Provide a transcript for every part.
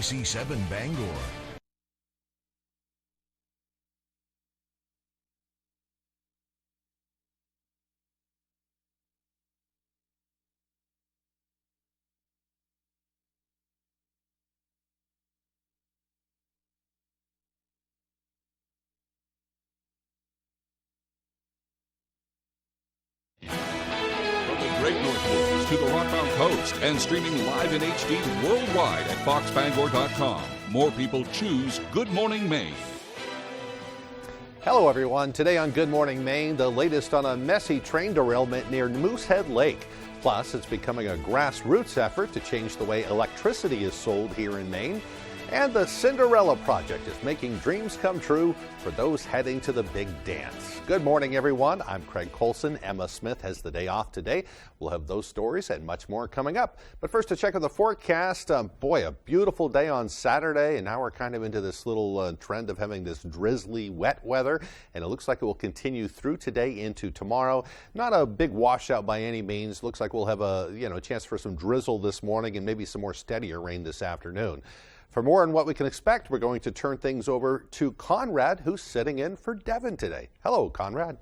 WVII Bangor. Great Northwoods to the Rockbound Coast and streaming live in HD worldwide at foxbangor.com. More people choose Good Morning Maine. Hello everyone. Today on Good Morning Maine, the latest on a messy train derailment near Moosehead Lake. Plus, it's becoming a grassroots effort to change the way electricity is sold here in Maine. And the Cinderella Project is making dreams come true for those heading to the big dance. Good morning, everyone. I'm Craig Colson. Emma Smith has the day off today. We'll have those stories and much more coming up. But first, to check on the forecast. Boy, a beautiful day on Saturday, and now we're kind of into this little trend of having this drizzly, wet weather, and it looks like it will continue through today into tomorrow. Not a big washout by any means. Looks like we'll have a chance for some drizzle this morning and maybe some more steadier rain this afternoon. For more on what we can expect, we're going to turn things over to Conrad, who's sitting in for Devin today. Hello, Conrad.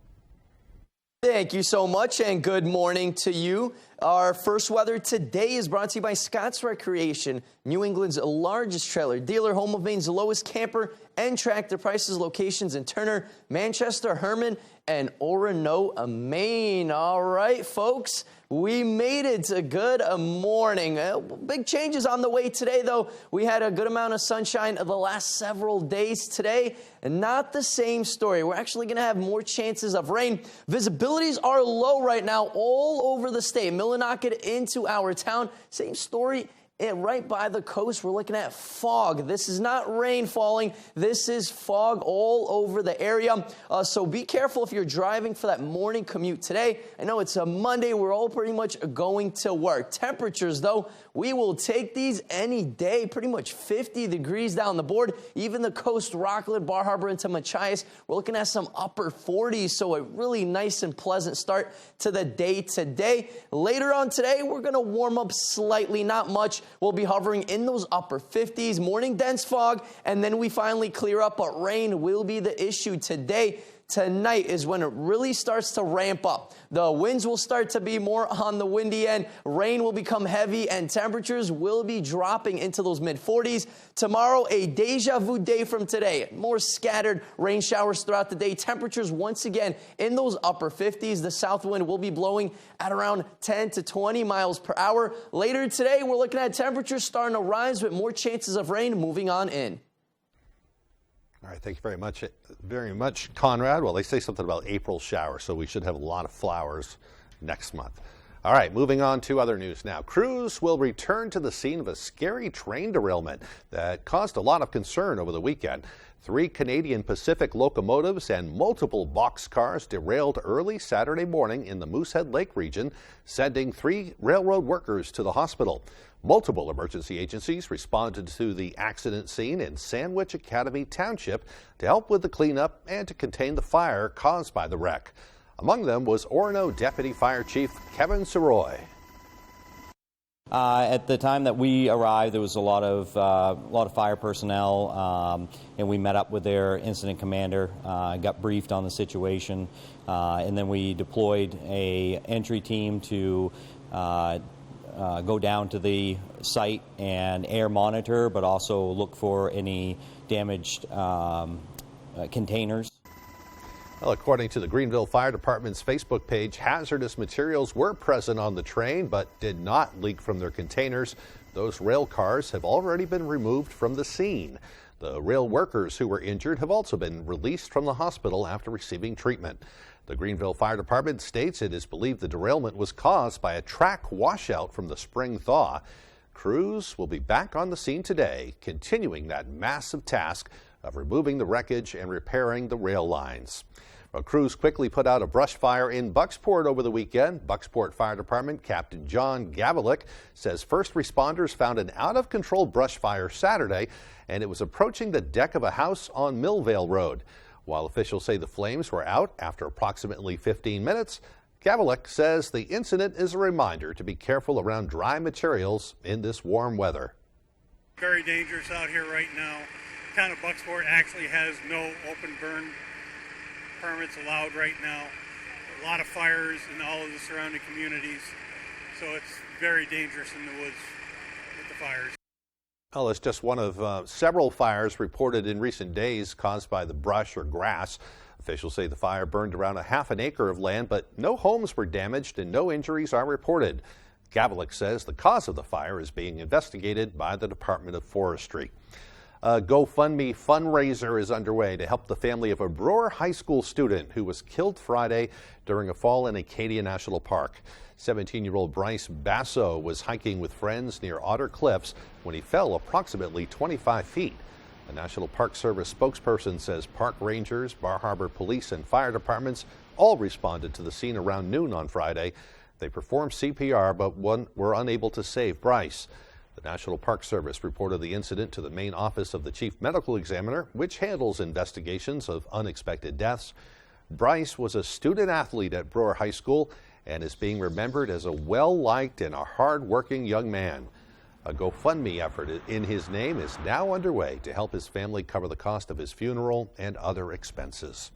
Thank you so much, and good morning to you. Our first weather today is brought to you by Scott's Recreation, New England's largest trailer dealer, home of Maine's lowest camper and tractor prices, locations in Turner, Manchester, Herman, and Orono, Maine. All right, folks, we made it to good morning. Big changes on the way today, though. We had a good amount of sunshine the last several days today, and not the same story. We're actually going to have more chances of rain. Visibilities are low right now all over the state. Millinocket into our town, same story. And right by the coast, we're looking at fog. This is not rain falling. This is fog all over the area. So be careful if you're driving for that morning commute today. I know it's a Monday. We're all pretty much going to work. Temperatures, though, we will take these any day. Pretty much 50 degrees down the board. Even the coast, Rockland, Bar Harbor, into Machias, we're looking at some upper 40s. So a really nice and pleasant start to the day today. Later on today, we're going to warm up slightly, not much. We'll be hovering in those upper 50s, morning dense fog, and then we finally clear up, but rain will be the issue today. Tonight is when it really starts to ramp up. The winds will start to be more on the windy end. Rain will become heavy and temperatures will be dropping into those mid-40s. Tomorrow, a deja vu day from today. More scattered rain showers throughout the day. Temperatures once again in those upper 50s. The south wind will be blowing at around 10 to 20 miles per hour. Later today, we're looking at temperatures starting to rise with more chances of rain moving on in. All right, thank you very much, Conrad. Well, they say something about April showers, so we should have a lot of flowers next month. All right, moving on to other news now. Crews will return to the scene of a scary train derailment that caused a lot of concern over the weekend. 3 Canadian Pacific locomotives and multiple boxcars derailed early Saturday morning in the Moosehead Lake region, sending 3 railroad workers to the hospital. Multiple emergency agencies responded to the accident scene in Sandwich Academy Township to help with the cleanup and to contain the fire caused by the wreck. Among them was Orono Deputy Fire Chief Kevin Soroy. At the time that we arrived, there was a lot of fire personnel, and we met up with their incident commander, got briefed on the situation, and then we deployed a entry team to go down to the site and air monitor, but also look for any damaged containers. Well, according to the Greenville Fire Department's Facebook page, hazardous materials were present on the train but did not leak from their containers. Those rail cars have already been removed from the scene. The rail workers who were injured have also been released from the hospital after receiving treatment. The Greenville Fire Department states it is believed the derailment was caused by a track washout from the spring thaw. Crews will be back on the scene today, continuing that massive task of removing the wreckage and repairing the rail lines. Well, crews quickly put out a brush fire in Bucksport over the weekend. Bucksport Fire Department Captain John Gavalik says first responders found an out-of-control brush fire Saturday, and it was approaching the deck of a house on Millvale Road. While officials say the flames were out after approximately 15 minutes, Gavalik says the incident is a reminder to be careful around dry materials in this warm weather. Very dangerous out here right now. Town of Bucksport actually has no open burn permits allowed right now. A lot of fires in all of the surrounding communities, so it's very dangerous in the woods with the fires. Well, it's just one of several fires reported in recent days caused by the brush or grass. Officials say the fire burned around a half an acre of land, but no homes were damaged and no injuries are reported. Gavlik says the cause of the fire is being investigated by the Department of Forestry. A GoFundMe fundraiser is underway to help the family of a Brewer High School student who was killed Friday during a fall in Acadia National Park. 17-year-old Bryce Basso was hiking with friends near Otter Cliffs when he fell approximately 25 feet. A National Park Service spokesperson says park rangers, Bar Harbor police, and fire departments all responded to the scene around noon on Friday. They performed CPR but were unable to save Bryce. The National Park Service reported the incident to the main office of the Chief Medical Examiner, which handles investigations of unexpected deaths. Bryce was a student athlete at Brewer High School and is being remembered as a well-liked and a hard-working young man. A GoFundMe effort in his name is now underway to help his family cover the cost of his funeral and other expenses.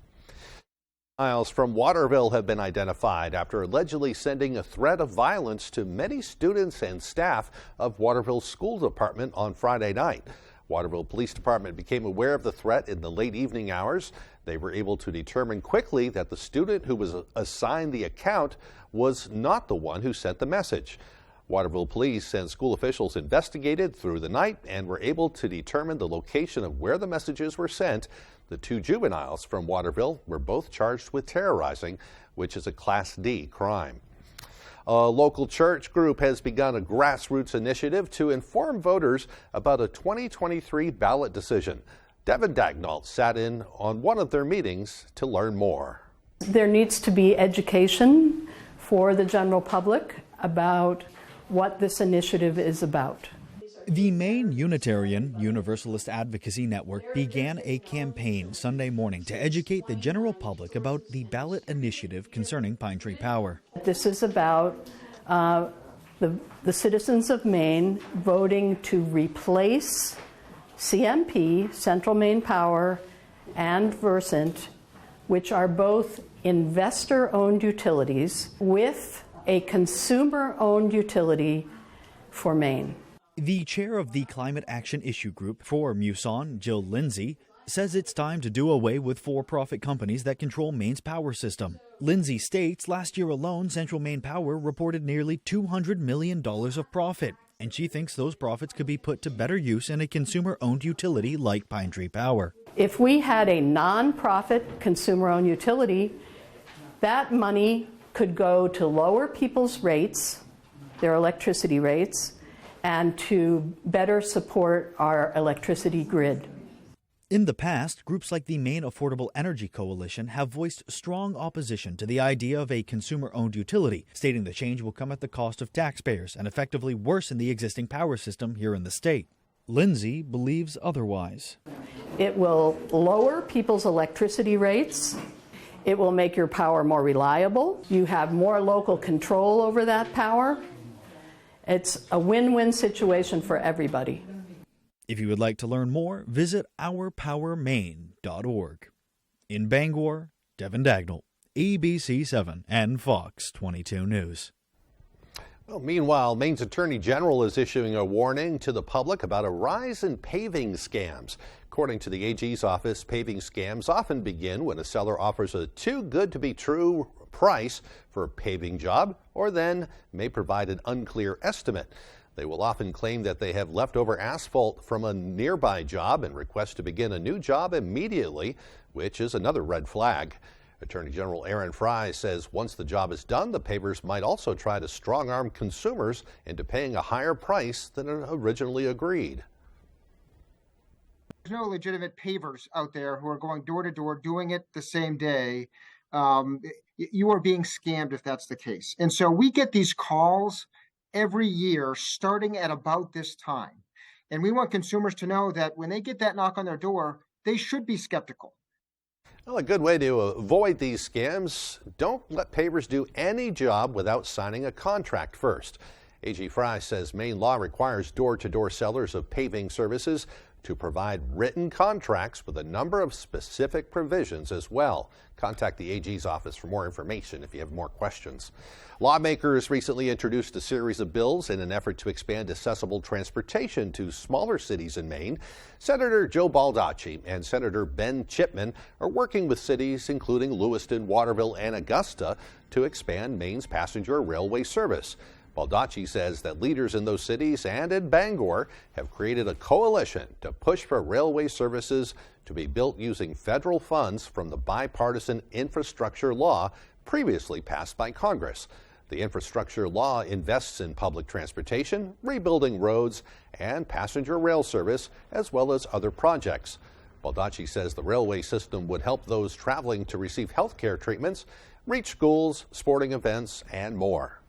Miles from Waterville have been identified after allegedly sending a threat of violence to many students and staff of Waterville's school department on Friday night. Waterville Police Department became aware of the threat in the late evening hours. They were able to determine quickly that the student who was assigned the account was not the one who sent the message. Waterville Police and school officials investigated through the night and were able to determine the location of where the messages were sent. The two juveniles from Waterville were both charged with terrorizing, which is a Class D crime. A local church group has begun a grassroots initiative to inform voters about a 2023 ballot decision. Devin Dagnall sat in on one of their meetings to learn more. There needs to be education for the general public about what this initiative is about. The Maine Unitarian Universalist Advocacy Network began a campaign Sunday morning to educate the general public about the ballot initiative concerning Pine Tree Power. This is about the citizens of Maine voting to replace CMP, Central Maine Power, and Versant, which are both investor-owned utilities, with a consumer-owned utility for Maine. The chair of the Climate Action Issue Group for Muson, Jill Lindsay, says it's time to do away with for-profit companies that control Maine's power system. Lindsay states last year alone, Central Maine Power reported nearly $200 million of profit, and she thinks those profits could be put to better use in a consumer-owned utility like Pine Tree Power. If we had a non-profit consumer-owned utility, that money could go to lower people's rates, their electricity rates, and to better support our electricity grid. In the past, groups like the Maine Affordable Energy Coalition have voiced strong opposition to the idea of a consumer-owned utility, stating the change will come at the cost of taxpayers and effectively worsen the existing power system here in the state. Lindsay believes otherwise. It will lower people's electricity rates. It will make your power more reliable. You have more local control over that power. It's a win-win situation for everybody. If you would like to learn more, visit ourpowermaine.org. In Bangor, Devin Dagnall, ABC7 and Fox 22 News. Well, meanwhile, Maine's Attorney General is issuing a warning to the public about a rise in paving scams. According to the AG's office, paving scams often begin when a seller offers a too-good-to-be-true price for a paving job, or then may provide an unclear estimate. They will often claim that they have leftover asphalt from a nearby job and request to begin a new job immediately, which is another red flag. Attorney General Aaron Fry says once the job is done, the pavers might also try to strong-arm consumers into paying a higher price than originally agreed. There's no legitimate pavers out there who are going door to door doing it the same day. You are being scammed if that's the case. And so we get these calls every year starting at about this time. And we want consumers to know that when they get that knock on their door, they should be skeptical. Well, a good way to avoid these scams, don't let pavers do any job without signing a contract first. AG Fry says Maine law requires door-to-door sellers of paving services to provide written contracts with a number of specific provisions as well. Contact the AG's office for more information if you have more questions. Lawmakers recently introduced a series of bills in an effort to expand accessible transportation to smaller cities in Maine. Senator Joe Baldacci and Senator Ben Chipman are working with cities including Lewiston, Waterville, and Augusta to expand Maine's passenger railway service. Baldacci says that leaders in those cities and in Bangor have created a coalition to push for railway services to be built using federal funds from the bipartisan infrastructure law previously passed by Congress. The infrastructure law invests in public transportation, rebuilding roads, and passenger rail service, as well as other projects. Baldacci says the railway system would help those traveling to receive health care treatments, reach schools, sporting events, and more.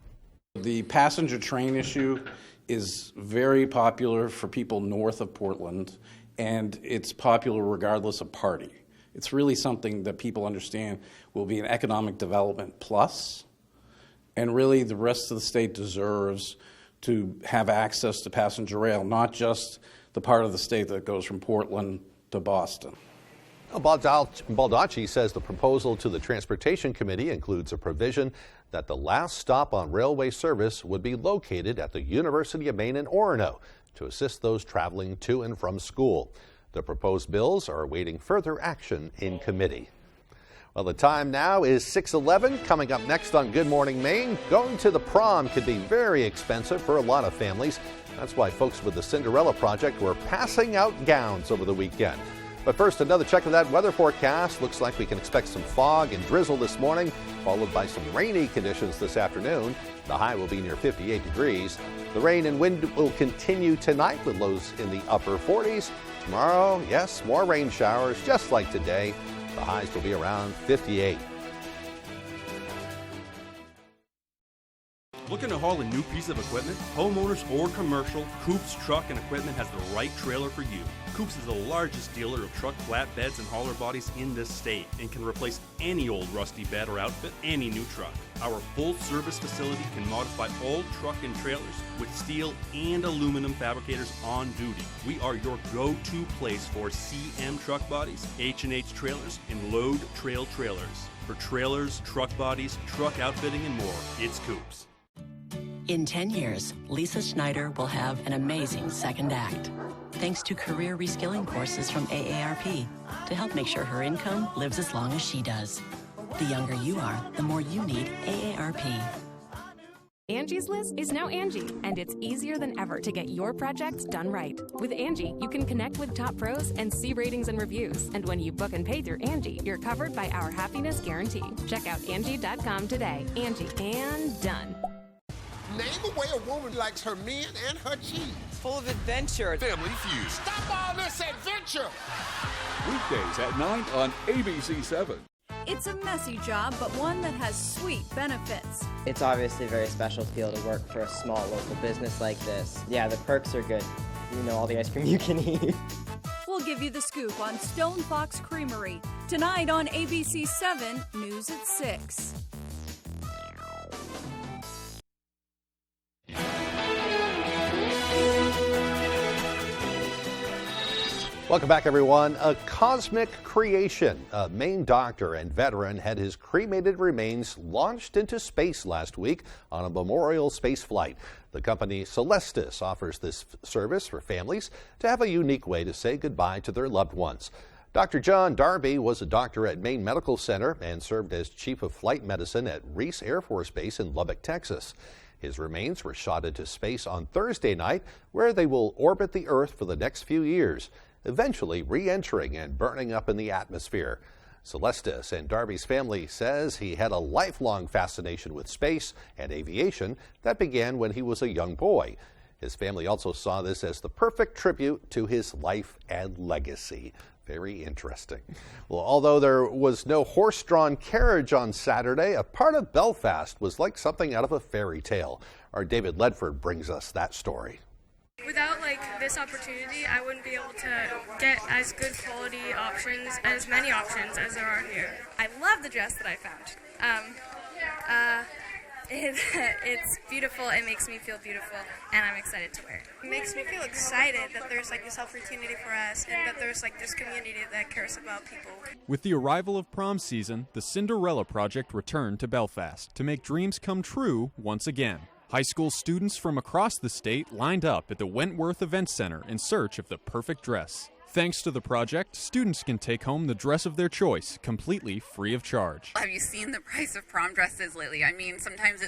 The passenger train issue is very popular for people north of Portland, and it's popular regardless of party. It's really something that people understand will be an economic development plus, and really the rest of the state deserves to have access to passenger rail, not just the part of the state that goes from Portland to Boston. Baldacci says the proposal to the Transportation Committee includes a provision that the last stop on railway service would be located at the University of Maine in Orono to assist those traveling to and from school. The proposed bills are awaiting further action in committee. Well, the time now is 6:11. Coming up next on Good Morning Maine, going to the prom can be very expensive for a lot of families. That's why folks with the Cinderella Project were passing out gowns over the weekend. But first, another check of that weather forecast. Looks like we can expect some fog and drizzle this morning, followed by some rainy conditions this afternoon. The high will be near 58 degrees. The rain and wind will continue tonight with lows in the upper 40s. Tomorrow, yes, more rain showers just like today. The highs will be around 58. Looking to haul a new piece of equipment? Homeowners or commercial, Coops Truck and Equipment has the right trailer for you. Coops is the largest dealer of truck flatbeds and hauler bodies in this state and can replace any old rusty bed or outfit any new truck. Our full service facility can modify all truck and trailers with steel and aluminum fabricators on duty. We are your go-to place for CM truck bodies, H&H trailers, and load trail trailers. For trailers, truck bodies, truck outfitting, and more, it's Coops. In 10 years, Lisa Schneider will have an amazing second act, thanks to career reskilling courses from AARP to help make sure her income lives as long as she does. The younger you are, the more you need AARP. Angie's List is now Angie, and it's easier than ever to get your projects done right. With Angie, you can connect with top pros and see ratings and reviews. And when you book and pay through Angie, you're covered by our happiness guarantee. Check out Angie.com today. Angie, and done. Name a way a woman likes her men and her cheese. Full of adventure. Family Feud. Stop all this adventure. Weekdays at 9 on ABC7. It's a messy job, but one that has sweet benefits. It's obviously very special to be able to work for a small local business like this. Yeah, the perks are good. You know, all the ice cream you can eat. We'll give you the scoop on Stone Fox Creamery. Tonight on ABC7, News at 6. Welcome back, everyone. A cosmic creation. A Maine doctor and veteran had his cremated remains launched into space last week on a memorial space flight. The company Celestis offers this service for families to have a unique way to say goodbye to their loved ones. Dr. John Darby was a doctor at Maine Medical Center and served as chief of flight medicine at Reese Air Force Base in Lubbock, Texas. His remains were shot into space on Thursday night, where they will orbit the Earth for the next few years, eventually re-entering and burning up in the atmosphere. Celestis and Darby's family says he had a lifelong fascination with space and aviation that began when he was a young boy. His family also saw this as the perfect tribute to his life and legacy. Very interesting. Well, although there was no horse-drawn carriage on Saturday, a part of Belfast was like something out of a fairy tale. Our David Ledford brings us that story. Without this opportunity, I wouldn't be able to get as good quality options, as many options as there are here. I love the dress that I found. It's beautiful. It makes me feel beautiful, and I'm excited to wear it. It makes me feel excited that there's like this opportunity for us, and that there's like this community that cares about people. With the arrival of prom season, the Cinderella Project returned to Belfast to make dreams come true once again. High school students from across the state lined up at the Wentworth Event Center in search of the perfect dress. Thanks to the project, students can take home the dress of their choice, completely free of charge. Have you seen the price of prom dresses lately? I mean, sometimes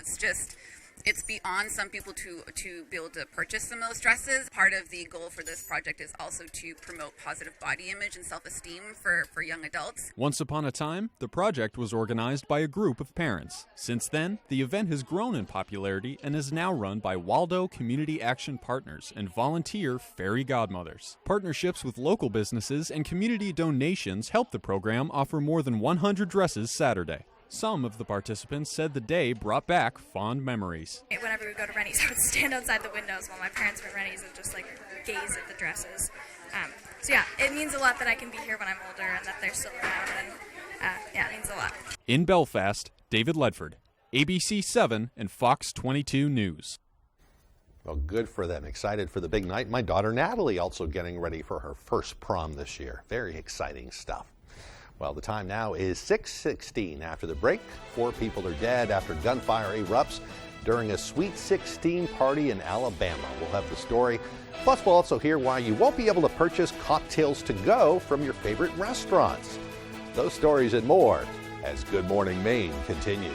it's beyond some people to be able to purchase some of those dresses. Part of the goal for this project is also to promote positive body image and self-esteem for young adults. Once upon a time, the project was organized by a group of parents. Since then, the event has grown in popularity and is now run by Waldo Community Action Partners and volunteer fairy godmothers. Partnerships with local businesses and community donations help the program offer more than 100 dresses Saturday. Some of the participants said the day brought back fond memories. Whenever we go to Rennie's, I would stand outside the windows while my parents were at Rennie's and just like gaze at the dresses. So yeah, it means a lot that I can be here when I'm older and that they're still around, and yeah, it means a lot. In Belfast, David Ledford, ABC 7 and Fox 22 News. Well, good for them. Excited for the big night. My daughter Natalie also getting ready for her first prom this year. Very exciting stuff. Well, the time now is 6:16 after the break. 4 people are dead after gunfire erupts during a Sweet 16 party in Alabama. We'll have the story. Plus, we'll also hear why you won't be able to purchase cocktails to go from your favorite restaurants. Those stories and more as Good Morning Maine continues.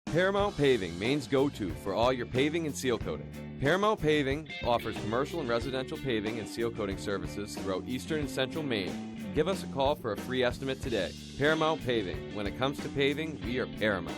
Paramount Paving, Maine's go-to for all your paving and seal coating. Paramount Paving offers commercial and residential paving and seal coating services throughout eastern and central Maine. Give us a call for a free estimate today. Paramount Paving. When it comes to paving, we are Paramount.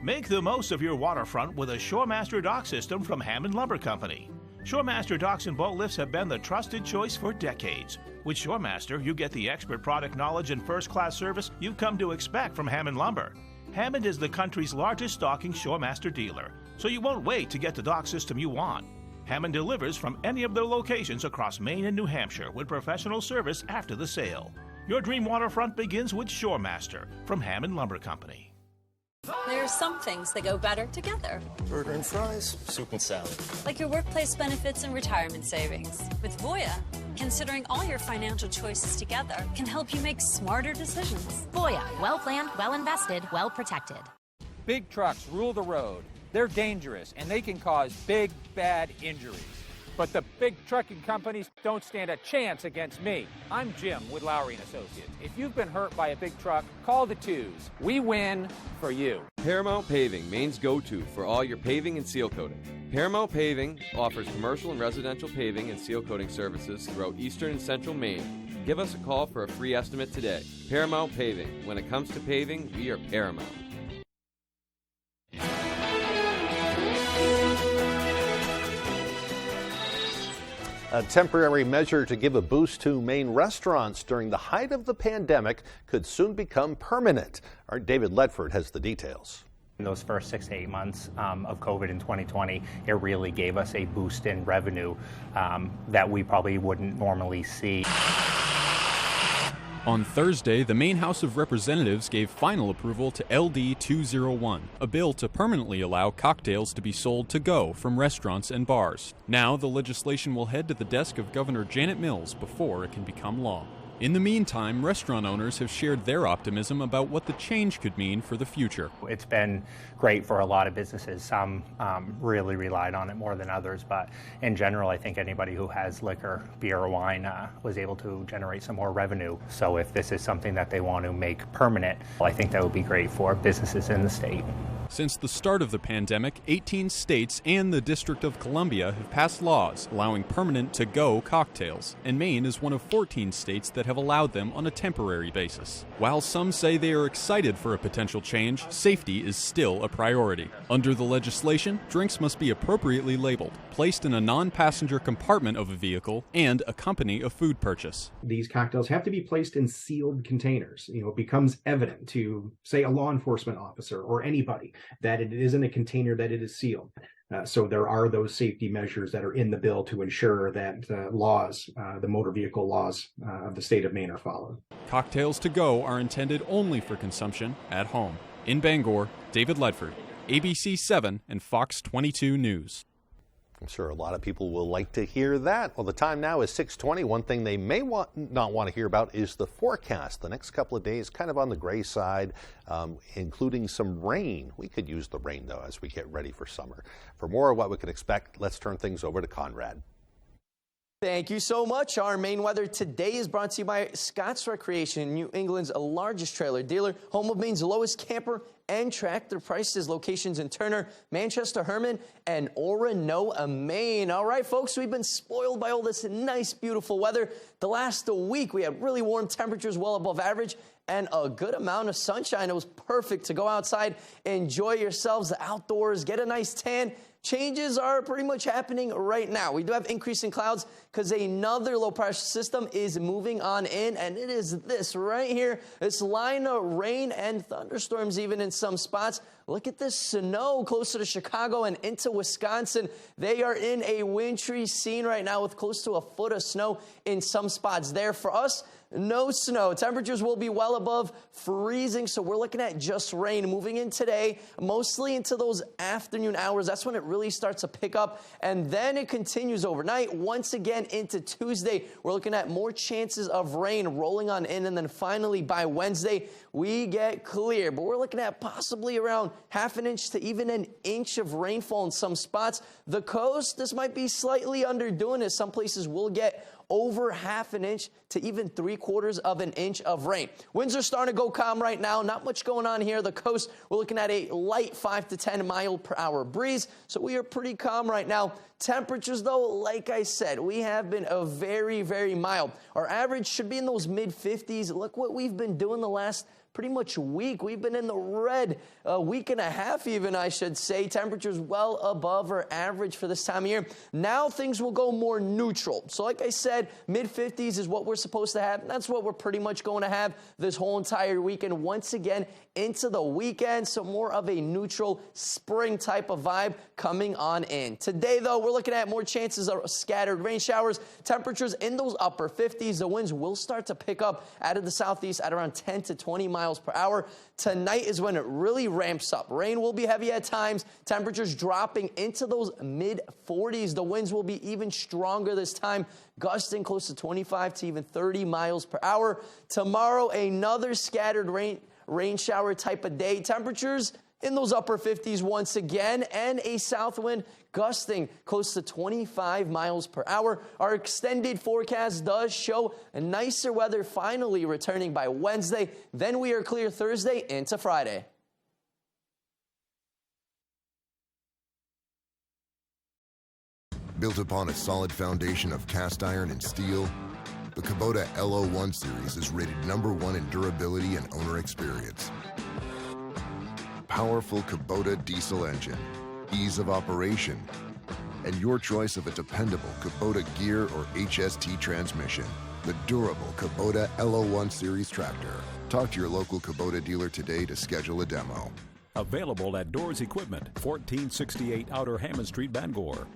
Make the most of your waterfront with a Shoremaster dock system from Hammond Lumber Company. Shoremaster docks and boat lifts have been the trusted choice for decades. With Shoremaster, you get the expert product knowledge and first-class service you've come to expect from Hammond Lumber. Hammond is the country's largest stocking Shoremaster dealer, so you won't wait to get the dock system you want. Hammond delivers from any of their locations across Maine and New Hampshire with professional service after the sale. Your dream waterfront begins with Shoremaster from Hammond Lumber Company. There are some things that go better together. Burger and fries, soup and salad. Like your workplace benefits and retirement savings. With Voya, considering all your financial choices together can help you make smarter decisions. Voya, well planned, well invested, well protected. Big trucks rule the road. They're dangerous and they can cause big, bad injuries. But the big trucking companies don't stand a chance against me. I'm Jim with Lowry & Associates. If you've been hurt by a big truck, call the twos. We win for you. Paramount Paving, Maine's go-to for all your paving and seal coating. Paramount Paving offers commercial and residential paving and seal coating services throughout eastern and central Maine. Give us a call for a free estimate today. Paramount Paving. When it comes to paving, we are Paramount. A temporary measure to give a boost to Maine restaurants during the height of the pandemic could soon become permanent. Our David Ledford has the details. In those first 6 to 8 months of COVID in 2020, it really gave us a boost in revenue that we probably wouldn't normally see. On Thursday, the Maine House of Representatives gave final approval to LD 201, a bill to permanently allow cocktails to be sold to go from restaurants and bars. Now, the legislation will head to the desk of Governor Janet Mills before it can become law. In the meantime, restaurant owners have shared their optimism about what the change could mean for the future. It's been great for a lot of businesses. Some really relied on it more than others, but in general, I think anybody who has liquor, beer or wine was able to generate some more revenue. So if this is something that they want to make permanent, I think that would be great for businesses in the state. Since the start of the pandemic, 18 states and the District of Columbia have passed laws allowing permanent to-go cocktails, and Maine is one of 14 states that have allowed them on a temporary basis. While some say they are excited for a potential change, safety is still a priority. Under the legislation, drinks must be appropriately labeled, placed in a non-passenger compartment of a vehicle, and accompany a food purchase. These cocktails have to be placed in sealed containers. It becomes evident to, say, a law enforcement officer or anybody that it is in a container, that it is sealed. So there are those safety measures that are in the bill to ensure that the motor vehicle laws of the state of Maine are followed. Cocktails to go are intended only for consumption at home. In Bangor, David Ledford, ABC 7 and Fox 22 News. I'm sure a lot of people will like to hear that. Well, the time now is 6:20. One thing they may not want to hear about is the forecast. The next couple of days kind of on the gray side, including some rain. We could use the rain, though, as we get ready for summer. For more of what we can expect, let's turn things over to Conrad. Thank you so much. Our Maine weather today is brought to you by Scott's Recreation, New England's largest trailer dealer, home of Maine's lowest camper and tractor prices. Locations in Turner, Manchester, Herman, and Oronoa, Maine. All right, folks, we've been spoiled by all this nice, beautiful weather. The last week, we had really warm temperatures, well above average, and a good amount of sunshine. It was perfect to go outside, enjoy yourselves outdoors, get a nice tan. Changes are pretty much happening right now. We do have increasing clouds because another low pressure system is moving on in, and it is this right here. This line of rain and thunderstorms even in some spots. Look at this snow closer to Chicago and into Wisconsin. They are in a wintry scene right now with close to a foot of snow in some spots there. For us, no snow. Temperatures will be well above freezing, so we're looking at just rain moving in today, mostly into those afternoon hours. That's when it really starts to pick up, and then it continues overnight. Once again into Tuesday, we're looking at more chances of rain rolling on in, and then finally by Wednesday, we get clear. But we're looking at possibly around half an inch to even an inch of rainfall in some spots. The coast, this might be slightly underdoing it. Some places will get over half an inch to even 3/4 of an inch of rain. Winds are starting to go calm right now. Not much going on here. The coast, we're looking at a light 5 to 10 mile per hour breeze. So we are pretty calm right now. Temperatures, though, like I said, we have been very, very mild. Our average should be in those mid-50s. Look what we've been doing the last pretty much week. We've been in the red a week and a half even, I should say. Temperatures well above our average for this time of year. Now things will go more neutral. So like I said, mid-50s is what we're supposed to have. That's what we're pretty much going to have this whole entire weekend. Once again, into the weekend, so more of a neutral spring type of vibe coming on in. Today, though, we're looking at more chances of scattered rain showers. Temperatures in those upper 50s. The winds will start to pick up out of the southeast at around 10 to 20 miles per hour. Tonight is when it really ramps up. Rain will be heavy at times. Temperatures dropping into those mid-40s. The winds will be even stronger this time, gusting close to 25 to even 30 miles per hour. Tomorrow, another scattered rain shower type of day. Temperatures in those upper 50s once again, and a south wind gusting close to 25 miles per hour. Our extended forecast does show a nicer weather finally returning by Wednesday. Then we are clear Thursday into Friday. Built upon a solid foundation of cast iron and steel, the Kubota LO1 series is rated #1 in durability and owner experience. Powerful Kubota diesel engine, ease of operation, and your choice of a dependable Kubota gear or HST transmission. The durable Kubota LO1 series tractor. Talk to your local Kubota dealer today to schedule a demo. Available at Doors Equipment, 1468 Outer Hammond Street, Bangor.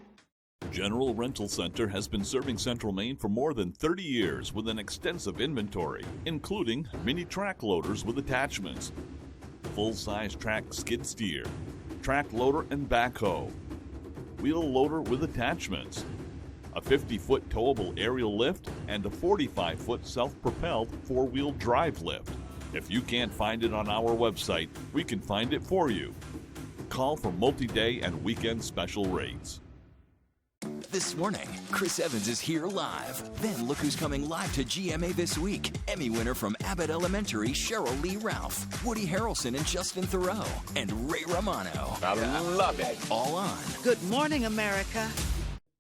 General Rental Center has been serving Central Maine for more than 30 years with an extensive inventory, including mini track loaders with attachments, full-size track skid steer, track loader and backhoe, wheel loader with attachments, a 50-foot towable aerial lift, and a 45-foot self-propelled four-wheel drive lift. If you can't find it on our website, we can find it for you. Call for multi-day and weekend special rates. This morning, Chris Evans is here live. Then look who's coming live to GMA this week. Emmy winner from Abbott Elementary, Cheryl Lee Ralph, Woody Harrelson and Justin Theroux, and Ray Romano. I love it. All on. Good morning, America.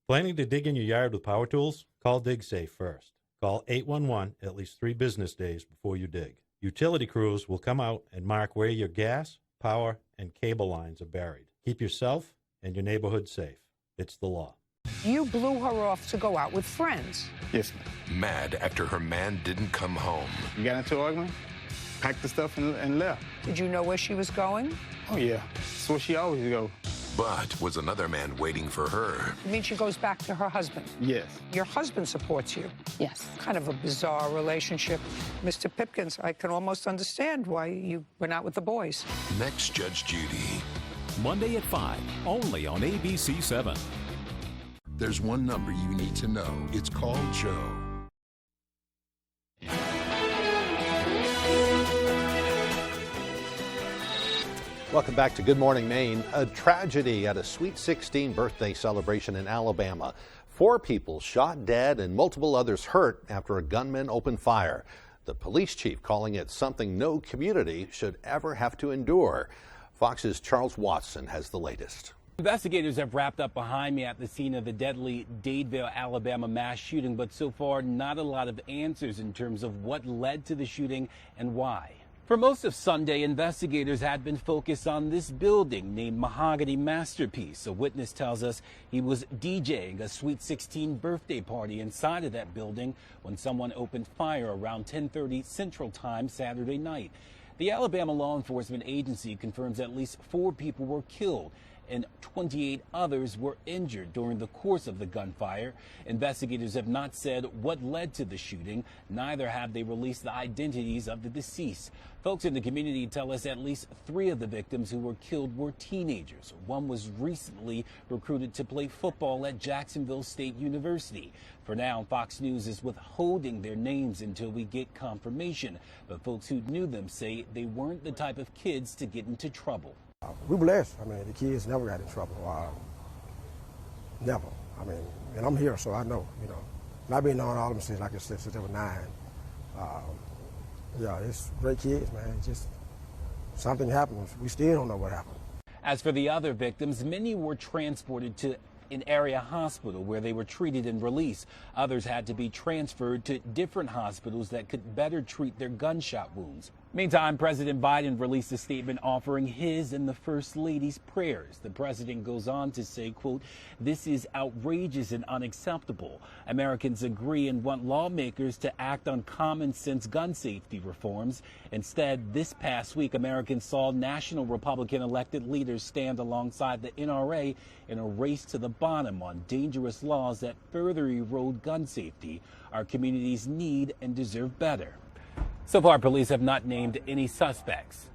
Planning to dig in your yard with power tools? Call DigSafe first. Call 811 at least 3 business days before you dig. Utility crews will come out and mark where your gas, power, and cable lines are buried. Keep yourself and your neighborhood safe. It's the law. You blew her off to go out with friends. Yes. Mad after her man didn't come home. You got into an argument, packed the stuff, and left. Did you know where she was going? Oh, yeah. That's where she always go. But was another man waiting for her? You mean she goes back to her husband? Yes. Your husband supports you? Yes. Kind of a bizarre relationship. Mr. Pipkins, I can almost understand why you went out with the boys. Next, Judge Judy. Monday at 5, only on ABC 7. There's one number you need to know. It's called Joe. Welcome back to Good Morning Maine. A tragedy at a Sweet 16 birthday celebration in Alabama. 4 people shot dead and multiple others hurt after a gunman opened fire. The police chief calling it something no community should ever have to endure. Fox's Charles Watson has the latest. Investigators have wrapped up behind me at the scene of the deadly Dadeville, Alabama mass shooting, but so far not a lot of answers in terms of what led to the shooting and why. For most of Sunday, investigators had been focused on this building named Mahogany Masterpiece. A witness tells us he was DJing a Sweet 16 birthday party inside of that building when someone opened fire around 10:30 Central Time Saturday night. The Alabama Law Enforcement Agency confirms at least 4 people were killed and 28 others were injured during the course of the gunfire. Investigators have not said what led to the shooting. Neither have they released the identities of the deceased. Folks in the community tell us at least 3 of the victims who were killed were teenagers. One was recently recruited to play football at Jacksonville State University. For now, Fox News is withholding their names until we get confirmation. But folks who knew them say they weren't the type of kids to get into trouble. We're blessed. I mean, the kids never got in trouble. Never. I mean, and I'm here, so I know, you know. And I've been knowing all of them since, like I said, since they were 9. Yeah, it's great kids, man. It's just something happened. We still don't know what happened. As for the other victims, many were transported to an area hospital where they were treated and released. Others had to be transferred to different hospitals that could better treat their gunshot wounds. Meantime, President Biden released a statement offering his and the First Lady's prayers. The president goes on to say, quote, "This is outrageous and unacceptable. Americans agree and want lawmakers to act on common sense gun safety reforms. Instead, this past week, Americans saw national Republican elected leaders stand alongside the NRA in a race to the bottom on dangerous laws that further erode gun safety. Our communities need and deserve better." So far, police have not named any suspects.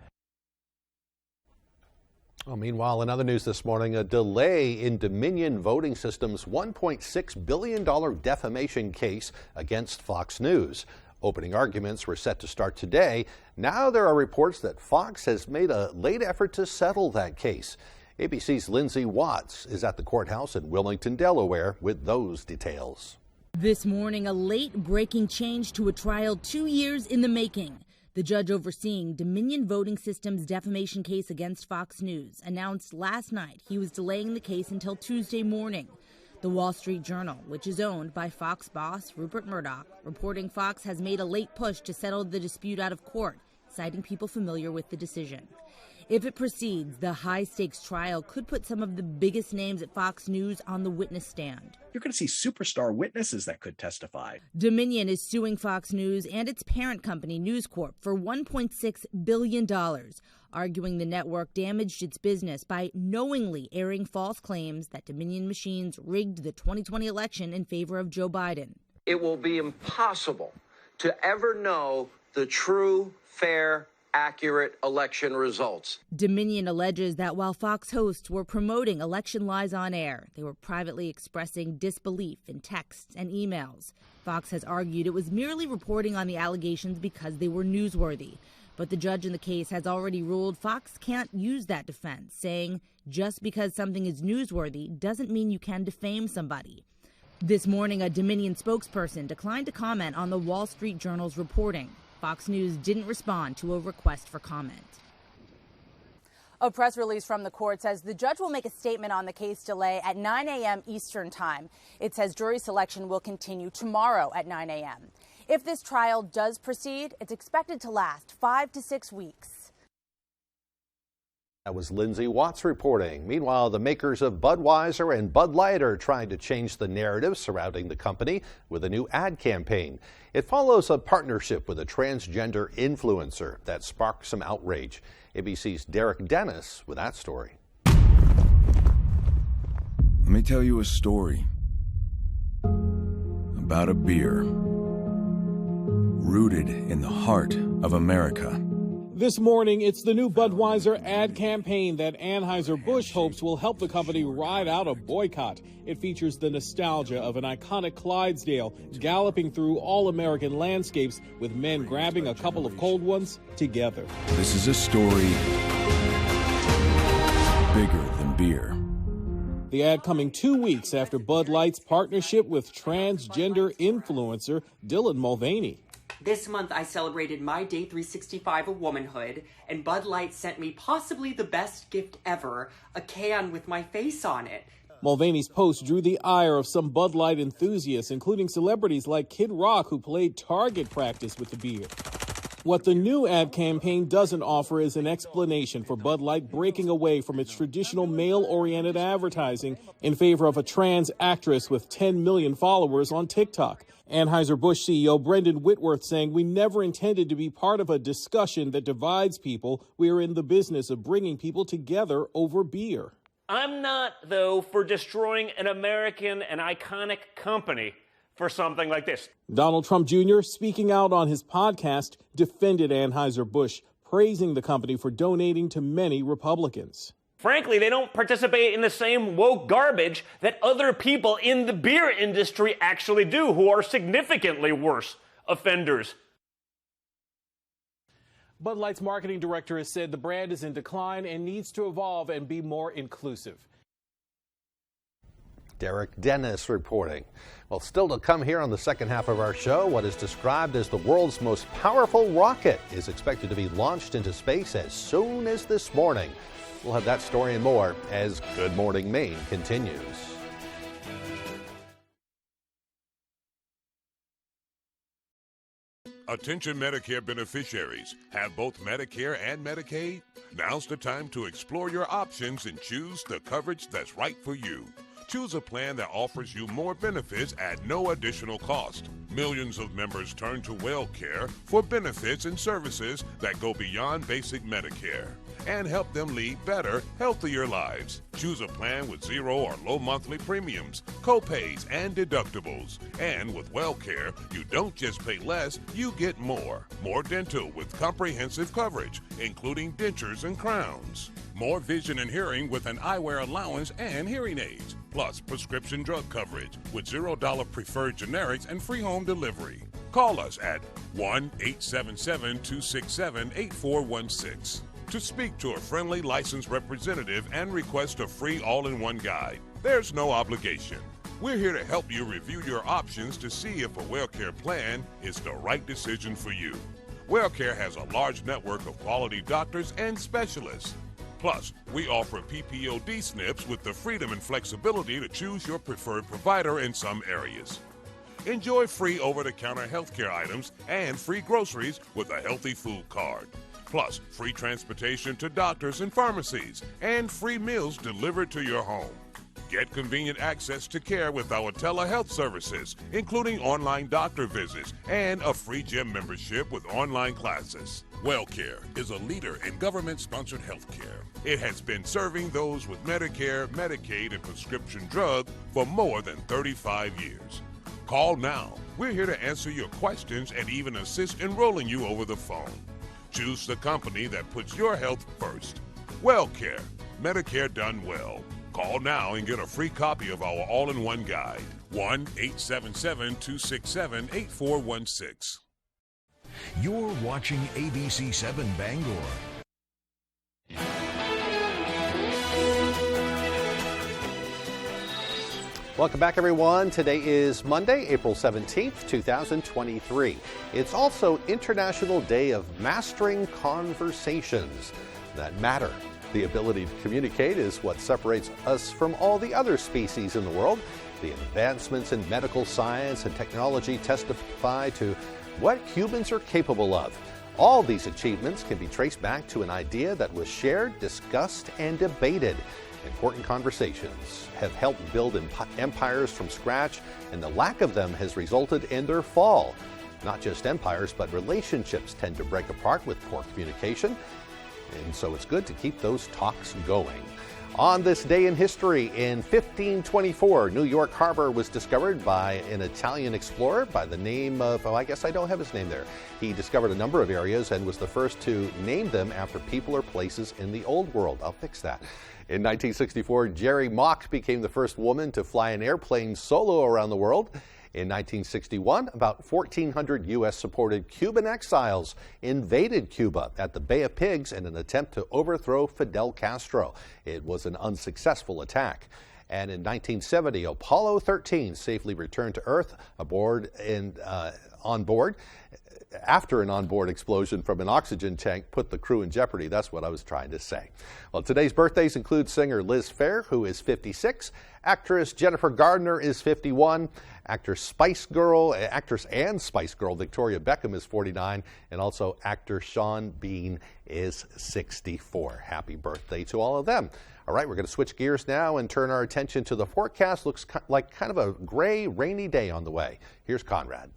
Well, meanwhile, in other news this morning, a delay in Dominion Voting System's $1.6 billion defamation case against Fox News. Opening arguments were set to start today. Now there are reports that Fox has made a late effort to settle that case. ABC's Lindsay Watts is at the courthouse in Wilmington, Delaware, with those details. This morning, a late-breaking change to a trial 2 years in the making. The judge overseeing Dominion Voting System's defamation case against Fox News announced last night he was delaying the case until Tuesday morning. The Wall Street Journal, which is owned by Fox boss Rupert Murdoch, reporting Fox has made a late push to settle the dispute out of court, citing people familiar with the decision. If it proceeds, the high-stakes trial could put some of the biggest names at Fox News on the witness stand. You're going to see superstar witnesses that could testify. Dominion is suing Fox News and its parent company, News Corp, for $1.6 billion, arguing the network damaged its business by knowingly airing false claims that Dominion machines rigged the 2020 election in favor of Joe Biden. It will be impossible to ever know the true, fair, accurate election results. Dominion alleges that while Fox hosts were promoting election lies on air, they were privately expressing disbelief in texts and emails. Fox has argued it was merely reporting on the allegations because they were newsworthy. But the judge in the case has already ruled Fox can't use that defense, saying just because something is newsworthy doesn't mean you can defame somebody. This morning, a Dominion spokesperson declined to comment on the Wall Street Journal's reporting. Fox News didn't respond to a request for comment. A press release from the court says the judge will make a statement on the case delay at 9 a.m. Eastern Time. It says jury selection will continue tomorrow at 9 a.m. If this trial does proceed, it's expected to last 5 to 6 weeks. That was Lindsay Watts reporting. Meanwhile, the makers of Budweiser and Bud Light are trying to change the narrative surrounding the company with a new ad campaign. It follows a partnership with a transgender influencer that sparked some outrage. ABC's Derek Dennis with that story. Let me tell you a story about a beer rooted in the heart of America. This morning, it's the new Budweiser ad campaign that Anheuser-Busch hopes will help the company ride out a boycott. It features the nostalgia of an iconic Clydesdale galloping through all-American landscapes with men grabbing a couple of cold ones together. This is a story bigger than beer. The ad coming 2 weeks after Bud Light's partnership with transgender influencer Dylan Mulvaney. This month, I celebrated my day 365 of womanhood, and Bud Light sent me possibly the best gift ever, a can with my face on it. Mulvaney's post drew the ire of some Bud Light enthusiasts, including celebrities like Kid Rock, who played target practice with the beer. What the new ad campaign doesn't offer is an explanation for Bud Light breaking away from its traditional male-oriented advertising in favor of a trans actress with 10 million followers on TikTok. Anheuser-Busch CEO Brendan Whitworth saying, "We never intended to be part of a discussion that divides people. We are in the business of bringing people together over beer." I'm not, though, for destroying an American and iconic company for something like this. Donald Trump Jr., speaking out on his podcast, defended Anheuser-Busch, praising the company for donating to many Republicans. Frankly, they don't participate in the same woke garbage that other people in the beer industry actually do, who are significantly worse offenders. Bud Light's marketing director has said the brand is in decline and needs to evolve and be more inclusive. Derek Dennis reporting. Well, still to come here on the second half of our show, what is described as the world's most powerful rocket is expected to be launched into space as soon as this morning. We'll have that story and more as Good Morning Maine continues. Attention Medicare beneficiaries. Have both Medicare and Medicaid? Now's the time to explore your options and choose the coverage that's right for you. Choose a plan that offers you more benefits at no additional cost. Millions of members turn to WellCare for benefits and services that go beyond basic Medicare and help them lead better, healthier lives. Choose a plan with zero or low monthly premiums, co-pays, and deductibles. And with WellCare, you don't just pay less, you get more. More dental with comprehensive coverage, including dentures and crowns. More vision and hearing with an eyewear allowance and hearing aids. Plus prescription drug coverage with $0 preferred generics and free home delivery. Call us at 1-877-267-8416 to speak to a friendly licensed representative and request a free all-in-one guide. There's no obligation. We're here to help you review your options to see if a WellCare plan is the right decision for you. WellCare has a large network of quality doctors and specialists. Plus, we offer PPOD SNPs with the freedom and flexibility to choose your preferred provider in some areas. Enjoy free over-the-counter healthcare items and free groceries with a healthy food card. Plus, free transportation to doctors and pharmacies and free meals delivered to your home. Get convenient access to care with our telehealth services, including online doctor visits and a free gym membership with online classes. WellCare is a leader in government-sponsored health care. It has been serving those with Medicare, Medicaid, and prescription drug for more than 35 years. Call now. We're here to answer your questions and even assist enrolling you over the phone. Choose the company that puts your health first. WellCare. Medicare done well. Call now and get a free copy of our all-in-one guide. 1-877-267-8416. You're watching ABC 7 Bangor. Welcome back, everyone. Today is Monday, April 17th, 2023. It's also International Day of Mastering Conversations that matter. The ability to communicate is what separates us from all the other species in the world. The advancements in medical science and technology testify to what humans are capable of. All these achievements can be traced back to an idea that was shared, discussed, and debated. Important conversations have helped build empires from scratch, and the lack of them has resulted in their fall. Not just empires, but relationships tend to break apart with poor communication, and so it's good to keep those talks going. On this day in history, in 1524, New York Harbor was discovered by an Italian explorer by the name of, I guess I don't have his name there. He discovered a number of areas and was the first to name them after people or places in the Old World. I'll fix that. In 1964, Jerry Mock became the first woman to fly an airplane solo around the world. In 1961, about 1,400 U.S.-supported Cuban exiles invaded Cuba at the Bay of Pigs in an attempt to overthrow Fidel Castro. It was an unsuccessful attack. And in 1970, Apollo 13 safely returned to Earth on board after an onboard explosion from an oxygen tank put the crew in jeopardy. That's what I was trying to say. Well, today's birthdays include singer Liz Phair, who is 56, actress Jennifer Gardner is 51, actress and Spice Girl Victoria Beckham is 49, and also actor Sean Bean is 64. Happy birthday to all of them. All right, we're going to switch gears now and turn our attention to the forecast. Looks like kind of a gray, rainy day on the way. Here's Conrad.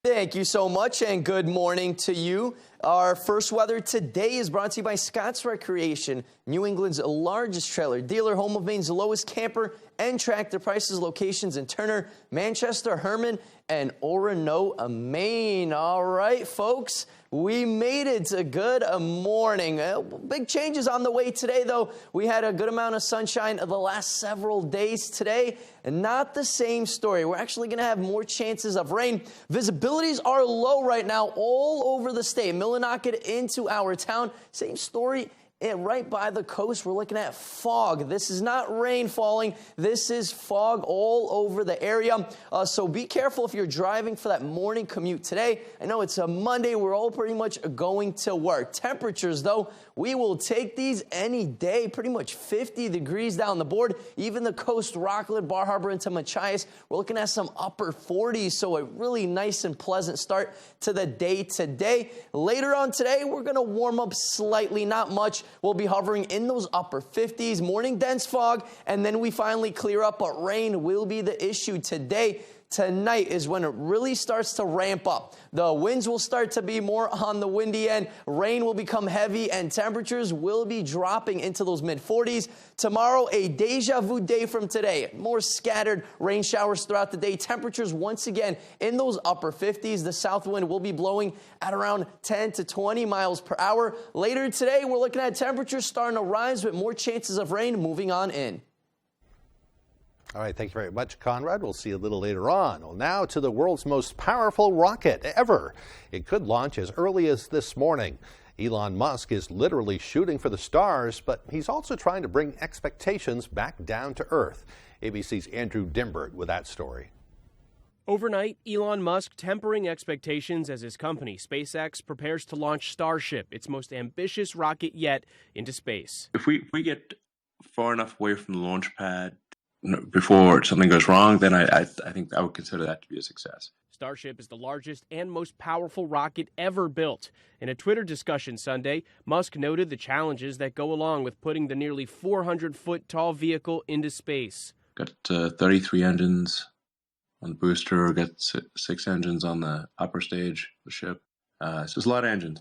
Thank you so much, and good morning to you. Our first weather today is brought to you by Scott's Recreation, New England's largest trailer dealer, home of Maine's lowest camper and tractor prices, locations in Turner, Manchester, Herman, and Orono, Maine. All right, folks, we made it to good morning. Big changes on the way today, though. We had a good amount of sunshine the last several days today, and not the same story. We're actually going to have more chances of rain. Visibilities are low right now all over the state. Millinocket into our town, same story. And right by the coast, we're looking at fog. This is not rain falling. This is fog all over the area. So be careful if you're driving for that morning commute today. I know it's a Monday. We're all pretty much going to work. Temperatures, though, we will take these any day. Pretty much 50 degrees down the board. Even the coast, Rockland, Bar Harbor into Machias, we're looking at some upper 40s. So a really nice and pleasant start to the day today. Later on today, we're going to warm up slightly, not much. We'll be hovering in those upper 50s, morning dense fog, and then we finally clear up, but rain will be the issue today. Tonight is when it really starts to ramp up. The winds will start to be more on the windy end. Rain will become heavy, and temperatures will be dropping into those mid-40s. Tomorrow, a deja vu day from today. More scattered rain showers throughout the day. Temperatures once again in those upper 50s. The south wind will be blowing at around 10 to 20 miles per hour. Later today, we're looking at temperatures starting to rise with more chances of rain moving on in. All right, thank you very much, Conrad. We'll see you a little later on. Well, now to the world's most powerful rocket ever. It could launch as early as this morning. Elon Musk is literally shooting for the stars, but he's also trying to bring expectations back down to Earth. ABC's Andrew Dimbert with that story. Overnight, Elon Musk tempering expectations as his company, SpaceX, prepares to launch Starship, its most ambitious rocket yet, into space. If we get far enough away from the launch pad before something goes wrong, then I think I would consider that to be a success. Starship is the largest and most powerful rocket ever built. In a Twitter discussion Sunday, Musk noted the challenges that go along with putting the nearly 400-foot tall vehicle into space. Got 33 engines on the booster, got 6 engines on the upper stage of the ship. So it's a lot of engines.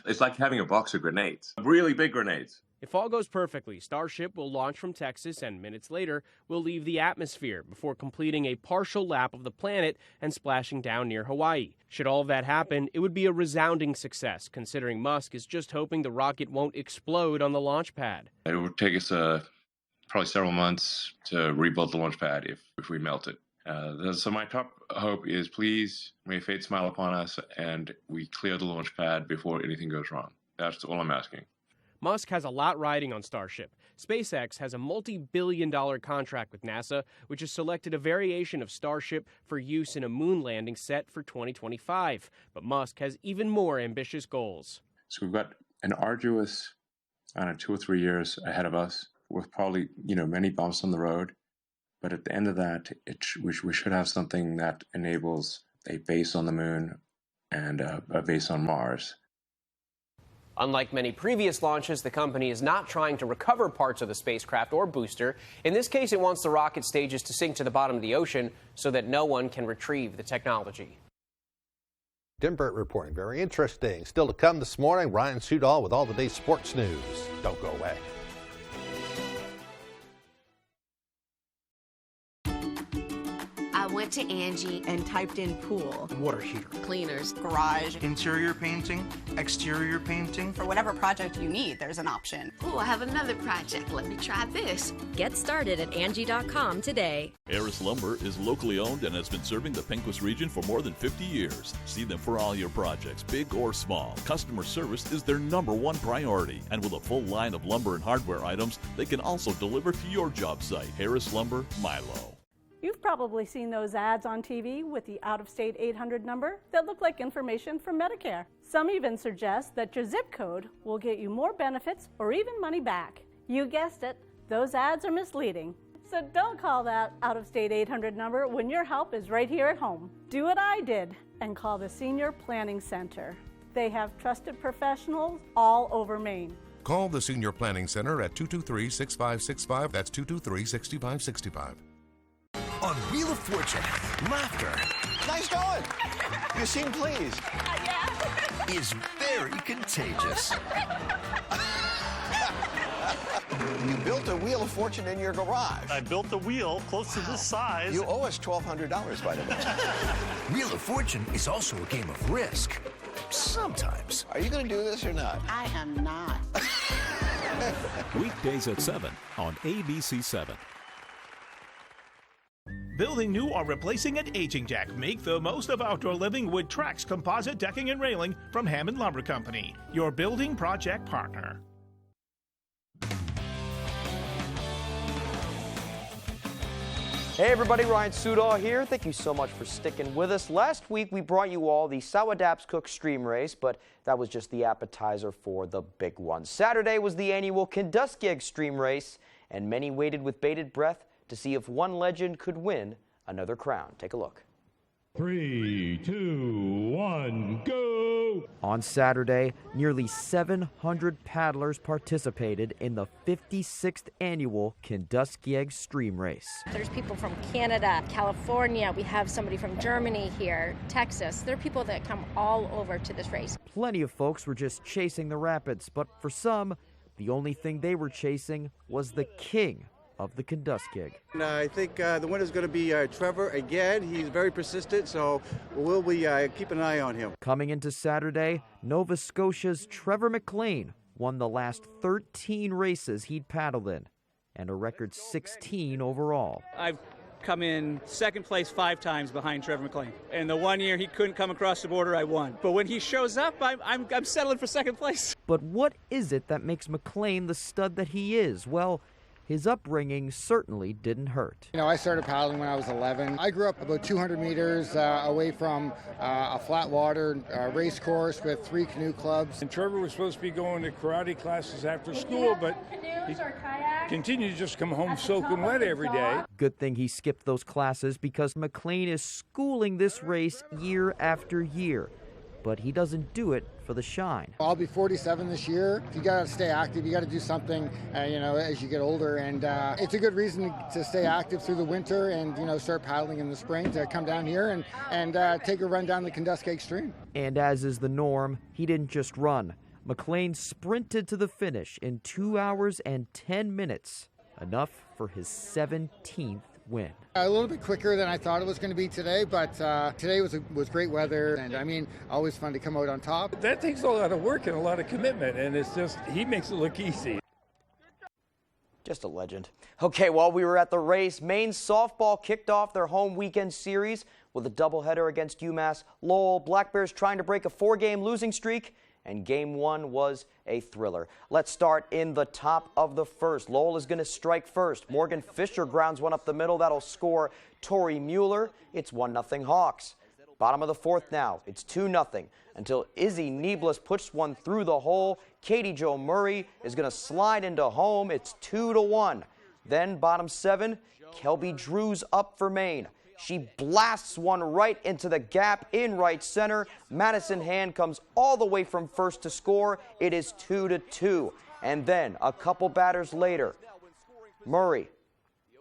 It's like having a box of grenades, really big grenades. If all goes perfectly, Starship will launch from Texas and minutes later will leave the atmosphere before completing a partial lap of the planet and splashing down near Hawaii. Should all of that happen, it would be a resounding success, considering Musk is just hoping the rocket won't explode on the launch pad. It would take us probably several months to rebuild the launch pad if we melt it. So my top hope is, please, may fate smile upon us and we clear the launch pad before anything goes wrong. That's all I'm asking. Musk has a lot riding on Starship. SpaceX has a multi-billion-dollar contract with NASA, which has selected a variation of Starship for use in a moon landing set for 2025. But Musk has even more ambitious goals. So we've got an arduous, 2 or 3 years ahead of us with probably, many bumps on the road. But at the end of that, we should have something that enables a base on the moon and a base on Mars. Unlike many previous launches, the company is not trying to recover parts of the spacecraft or booster. In this case, it wants the rocket stages to sink to the bottom of the ocean so that no one can retrieve the technology. Dimbert reporting. Very interesting. Still to come this morning, Ryan Sudol with all the day's sports news. Don't go away. went to Angie and typed in pool, water heater, cleaners, garage, interior painting, exterior painting. For whatever project you need, there's an option. Oh, I have another project. Let me try this. Get started at Angie.com today. Harris Lumber is locally owned and has been serving the Pequot region for more than 50 years. See them for all your projects, big or small. Customer service is their #1 priority. And with a full line of lumber and hardware items, they can also deliver to your job site. Harris Lumber, Milo. You've probably seen those ads on TV with the out-of-state 800 number that look like information from Medicare. Some even suggest that your zip code will get you more benefits or even money back. You guessed it, those ads are misleading. So don't call that out-of-state 800 number when your help is right here at home. Do what I did and call the Senior Planning Center. They have trusted professionals all over Maine. Call the Senior Planning Center at 223-6565. That's 223-6565. On Wheel of Fortune, laughter. Nice going. You seem pleased. Is very contagious. You built a Wheel of Fortune in your garage. I built a wheel close to this size. You owe us $1,200, by the way. Wheel of Fortune is also a game of risk. Sometimes. Are you going to do this or not? I am not. Weekdays at 7 on ABC7. Building new or replacing an aging deck. Make the most of outdoor living with Trex composite decking and railing from Hammond Lumber Company, your building project partner. Hey everybody, Ryan Sudol here. Thank you so much for sticking with us. Last week we brought you all the Sourdaps Cook Stream Race, but that was just the appetizer for the big one. Saturday was the annual Kenduskeag Extreme Race, and many waited with bated breath to see if one legend could win another crown. Take a look. 3, 2, 1, go! On Saturday, nearly 700 paddlers participated in the 56th annual Kenduskeag Stream Race. There's people from Canada, California, we have somebody from Germany here, Texas. There are people that come all over to this race. Plenty of folks were just chasing the rapids, but for some, the only thing they were chasing was the king of the Kenduskeag. I think the winner's going to be Trevor again. He's very persistent, so we'll be keeping an eye on him. Coming into Saturday, Nova Scotia's Trevor McLean won the last 13 races he'd paddled in, and a record 16 overall. I've come in second place 5 times behind Trevor McLean. And the one year he couldn't come across the border, I won. But when he shows up, I'm settling for second place. But what is it that makes McLean the stud that he is? Well, his upbringing certainly didn't hurt. You know, I started paddling when I was 11. I grew up about 200 meters away from a flat water race course with 3 canoe clubs. And Trevor was supposed to be going to karate classes after school, but he continued to just come home soaking wet every day. Good thing he skipped those classes because McLean is schooling this race year after year. But he doesn't do it for the shine. I'll be 47 this year. You got to stay active. You got to do something, you know, as you get older. And it's a good reason to stay active through the winter and, you know, start paddling in the spring to come down here and take a run down the Kenduskeag Stream. And as is the norm, he didn't just run. McLean sprinted to the finish in 2 hours and 10 minutes, enough for his 17th win. A little bit quicker than I thought it was going to be today, but today was great weather, and I mean, always fun to come out on top. That takes a lot of work and a lot of commitment, and it's just, he makes it look easy. Just a legend. Okay, while we were at the race, Maine softball kicked off their home weekend series with a doubleheader against UMass Lowell. Black Bears trying to break a 4-game losing streak, and Game 1 was a thriller. Let's start in the top of the first. Lowell is going to strike first. Morgan Fisher grounds one up the middle. That'll score Tori Mueller. It's 1-0 Hawks. Bottom of the fourth now. It's 2-0 until Izzy Nieblas puts one through the hole. Katie Jo Murray is going to slide into home. It's 2-1. Then bottom 7, Kelby Drews up for Maine. She blasts one right into the gap in right center. Madison Hand comes all the way from first to score. It is 2-2. And then a couple batters later, Murray.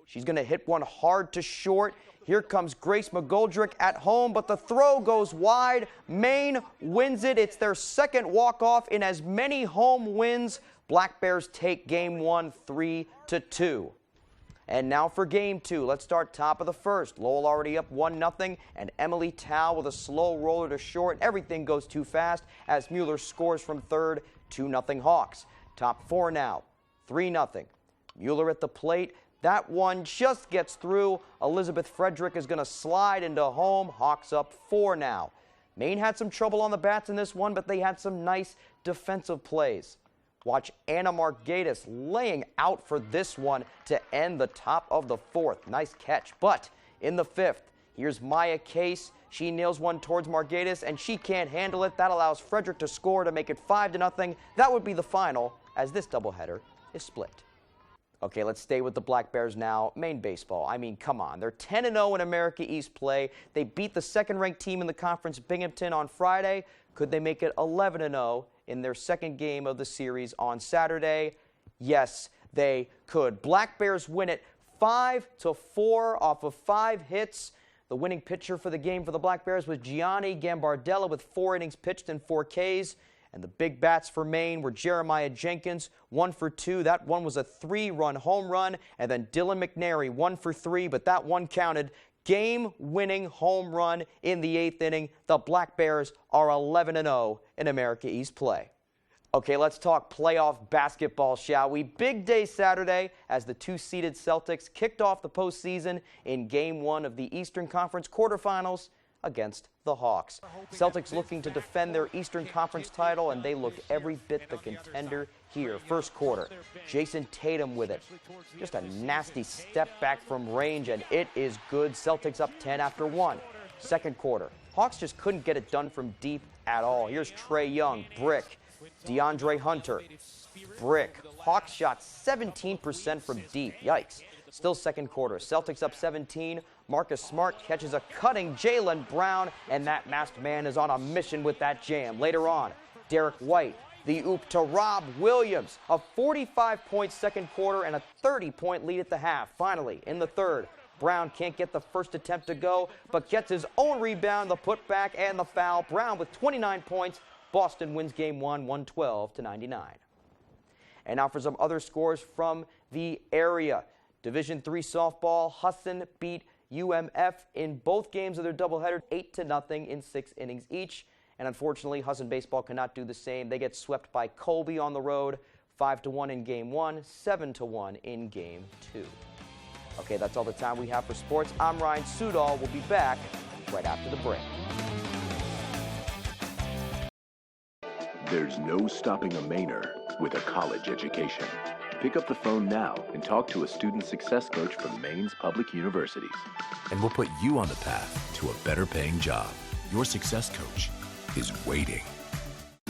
She's going to hit one hard to short. Here comes Grace McGoldrick at home, but the throw goes wide. Maine wins it. It's their second walk-off in as many home wins. Black Bears take Game 1 3-2. And now for game 2. Let's start top of the first. Lowell already up 1-0, and Emily Tao with a slow roller to short. Everything goes too fast as Mueller scores from third. 2-0 Hawks. Top 4 now. 3-0. Mueller at the plate. That one just gets through. Elizabeth Frederick is going to slide into home. Hawks up 4 now. Maine had some trouble on the bats in this one, but they had some nice defensive plays. Watch Anna Margaitis laying out for this one to end the top of the 4th. Nice catch. But in the 5th, here's Maya Case. She nails one towards Margaitis, and she can't handle it. That allows Frederick to score to make it 5-0. That would be the final, as this doubleheader is split. Okay, let's stay with the Black Bears now. Maine baseball. I mean, come on. They're 10-0 in America East play. They beat the second-ranked team in the conference, Binghamton, on Friday. Could they make it 11-0 in their second game of the series on Saturday? Yes, they could. Black Bears win it 5-4 off of 5 hits. The winning pitcher for the game for the Black Bears was Gianni Gambardella with 4 innings pitched and 4 Ks. And the big bats for Maine were Jeremiah Jenkins, 1 for 2. That one was a 3-run home run. And then Dylan McNary, 1 for 3, but that one counted. Game-winning home run in the 8th inning. The Black Bears are 11-0 in America East play. Okay, let's talk playoff basketball, shall we? Big day Saturday as the 2-seeded Celtics kicked off the postseason in Game 1 of the Eastern Conference quarterfinals against the Hawks. Celtics looking to defend their Eastern Conference title, and they look every bit the contender here. First quarter, Jason Tatum with it. Just a nasty step back from range, and it is good. Celtics up 10 after 1. Second quarter, Hawks just couldn't get it done from deep at all. Here's Trae Young, brick. DeAndre Hunter, brick. Hawks shot 17% from deep. Yikes. Still second quarter. Celtics up 17. Marcus Smart catches a cutting Jaylen Brown, and that masked man is on a mission with that jam. Later on, Derek White, the oop to Rob Williams. A 45-point second quarter and a 30-point lead at the half. Finally, in the third, Brown can't get the first attempt to go, but gets his own rebound, the putback, and the foul. Brown with 29 points. Boston wins Game 1, 112-99. And now for some other scores from the area. Division III softball, Husson beat UMF in both games of their doubleheader, 8-0 in 6 innings each. And unfortunately, Husson baseball cannot do the same. They get swept by Colby on the road, 5-1 in Game 1, 7-1 in Game 2. Okay, that's all the time we have for sports. I'm Ryan Sudol. We'll be back right after the break. There's no stopping a Mainer with a college education. Pick up the phone now and talk to a student success coach from Maine's public universities. And we'll put you on the path to a better paying job. Your success coach is waiting.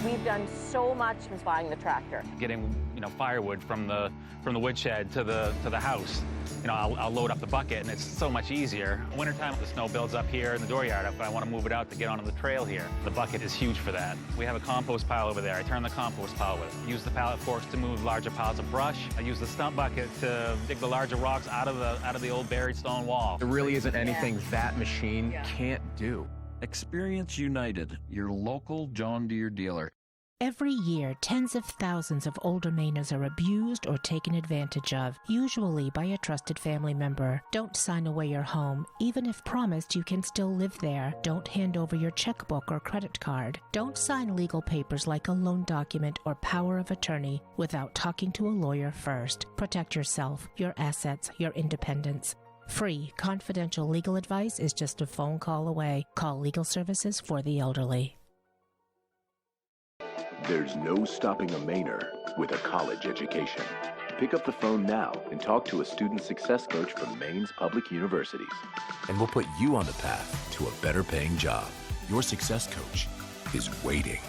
We've done so much since buying the tractor. Getting, firewood from the woodshed to the house. I'll load up the bucket, and it's so much easier. Wintertime, the snow builds up here in the dooryard. If I want to move it out to get onto the trail here, the bucket is huge for that. We have a compost pile over there. I turn the compost pile with it. Use the pallet forks to move larger piles of brush. I use the stump bucket to dig the larger rocks out of the old buried stone wall. There really isn't anything that machine can't do. Experience United, your local John Deere dealer. Every year, tens of thousands of older Mainers are abused or taken advantage of, usually by a trusted family member. Don't sign away your home, even if promised you can still live there. Don't hand over your checkbook or credit card. Don't sign legal papers like a loan document or power of attorney without talking to a lawyer first. Protect yourself, your assets, your independence. Free, confidential legal advice is just a phone call away. Call Legal Services for the Elderly. There's no stopping a Mainer with a college education. Pick up the phone now and talk to a student success coach from Maine's public universities. And we'll put you on the path to a better paying job. Your success coach is waiting.